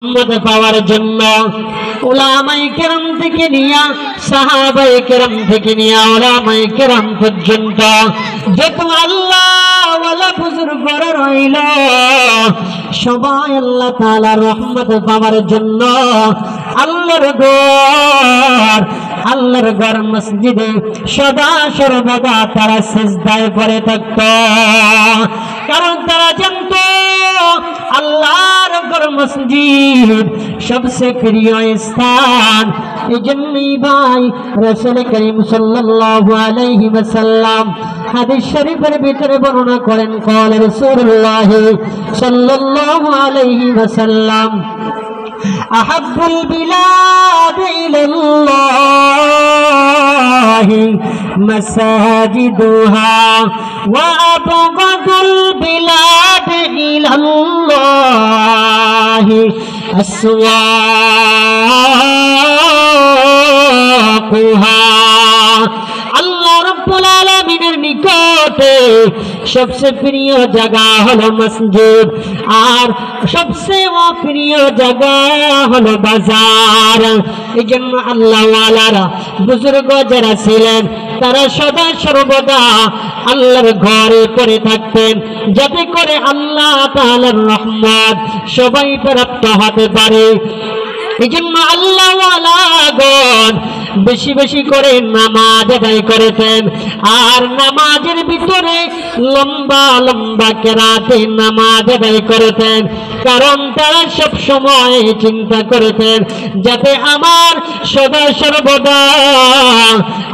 রহমত পাওয়ার জন্য উলামায়ে কেরাম থেকে নিয়া সাহাবায়ে কেরাম থেকে নিয়া উলামায়ে কেরাম পর্যন্ত যত আল্লাহ ওয়ালা বুজুর্গরা রইল সবাই আল্লাহ তাআলার রহমত পাওয়ার জন্য আল্লাহর ঘর মসজিদে সদা সর্বদা তারা সিজদায় পড়ে থাকত। কারণ তারা জানতো আল্লাহর ঘর মসজিদ সবচেয়ে প্রিয় স্থান। এই জন্যই ভাই রাসূল করিম সাল্লাল্লাহু আলাইহি ওয়াসাল্লাম হাদিস শরীফের ভিতরে বর্ণনা করেন, قال রাসূলুল্লাহ সাল্লাল্লাহু আলাইহি ওয়াসাল্লাম أحب البلاد إلى الله مساجدها وأبغض البلاد إلى الله أسواقها। আল্লাহ রাব্বুল আলামিনের নিকটে সবচেয়ে প্রিয় জায়গা হলো মসজিদ, আর সবচেয়ে অপ্রিয় জায়গা হলো বাজার। এই জন্য আল্লাহ ওয়ালারা বুজুর্গ যারা ছিলেন তারা সদা সর্বদা আল্লাহর ঘরে পড়ে থাকতেন, যাতে করে আল্লাহ তাআলার রহমত সবাই প্রাপ্ত হতে পারে। এই জন্য আল্লাহ ওয়ালাগণ বেশি বেশি করে নামাজ আদায় করেছেন, আর নামাজের ভিতরে লম্বা লম্বা কেরাতে নামাজ আদায় করেছেন। কারণ তারা সব সময় চিন্তা করেছেন যাতে আমার সদা সর্বদা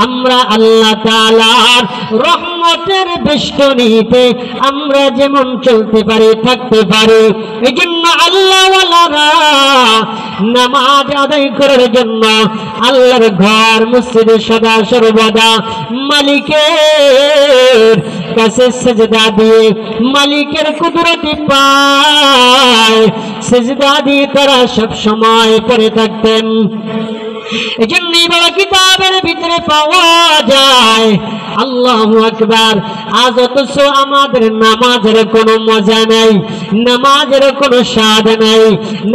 আমরা আল্লাহ তাআলার রহমতের বেষ্টনীতে আমরা যেমন চলতে পারি থাকতে পারি। এই জন্য আল্লাহ ওয়ালারা নামাজ আদায় করার জন্য আল্লাহর ঘর মসজিদে সদা সর্বদা মালিকের কাছে সিজদা দিয়ে মালিকের কুদরতি পায় সিজদা দিয়ে তারা সব সময় পড়ে থাকতেন। এই জন্যই বড় কিতাবের ভিতরে পাওয়া যায় আল্লাহু আকবার। আজ অথচ আমাদের নামাজের কোনো মজা নাই, নামাজের কোনো স্বাদ নাই,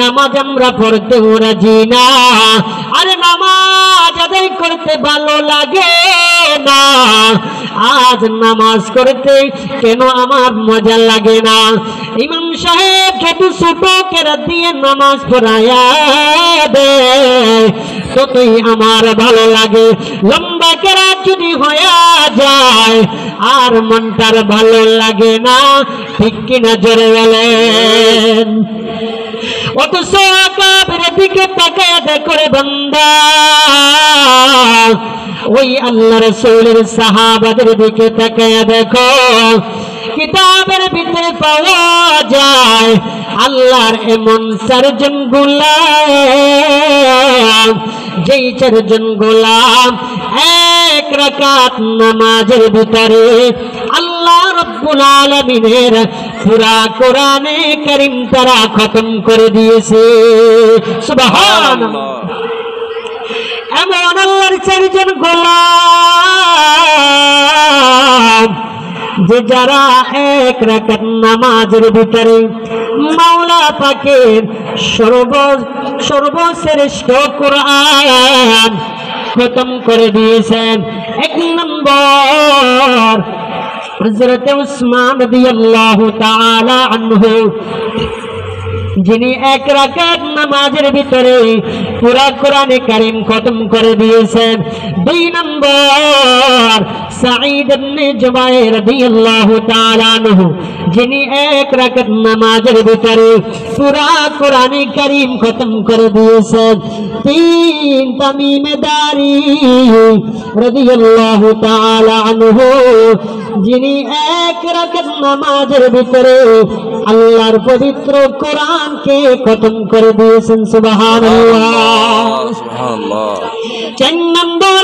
নামাজ আমরা পড়তেও রাজি না। আরে নামাজ আদায় করতে ভালো লাগে না, আজ নামাজ করতে কেন আমার মজা লাগে না? ইমাম সাহেব যদি ছোট কেরাত দিয়ে নামাজ পড়ায়া দেয় ততই আমার ভালো লাগে, লম্বা কেরাত যদি হয়ে যায় আর মনটার ভালো লাগে না। ঠিক কিনা জোরে বলেন? অথচ আকাবের দিকে তাকায় দেখো রে বান্দা, ওই আল্লাহ রাসূলের সাহাবাদের দিকে তাকায় দেখো, কিতাবের ভিতরে পাওয়া যায় আল্লাহর এমন চারজন গোলাম, যেই চারজন গোলাম এক রাকাত নামাজের ভিতরে আল্লাহ রাব্বুল আলামিনের পুরা কোরআনে কারীম তারা খতম করে দিয়েছে। সুবহানাল্লাহ। এমন আল্লাহর চারজন গোলাম যে যারা এক রাকাত নামাজের ভিতরে মাওলা পাকের সর্বশ্রেষ্ঠ কোরআন খতম করে দিয়েছেন। এক নম্বর হযরত উসমান রাদিয়াল্লাহু তাআলা আনহু, যিনি এক রাকাত নামাজের ভিতরে পুরা কোরআনে কারীম খতম করে দিয়েছেন। দুই নম্বর সাঈদ ইবনে জুবাইর রাদিয়াল্লাহু তাআলা আনহু, যিনি এক রাকাত নামাজের ভিতরে পুরা কোরআনে কারীম খতম করে দিয়েছেন। তিন তামিম দারি রাদিয়াল্লাহু তাআলা আনহু, যিনি এক রাকাত নামাজের ভিতরে আল্লাহর পবিত্র কোরআনকে খতম করে দিয়েছেন। সুবহানাল্লাহ। সুবহানাল্লাহ। 4 নম্বর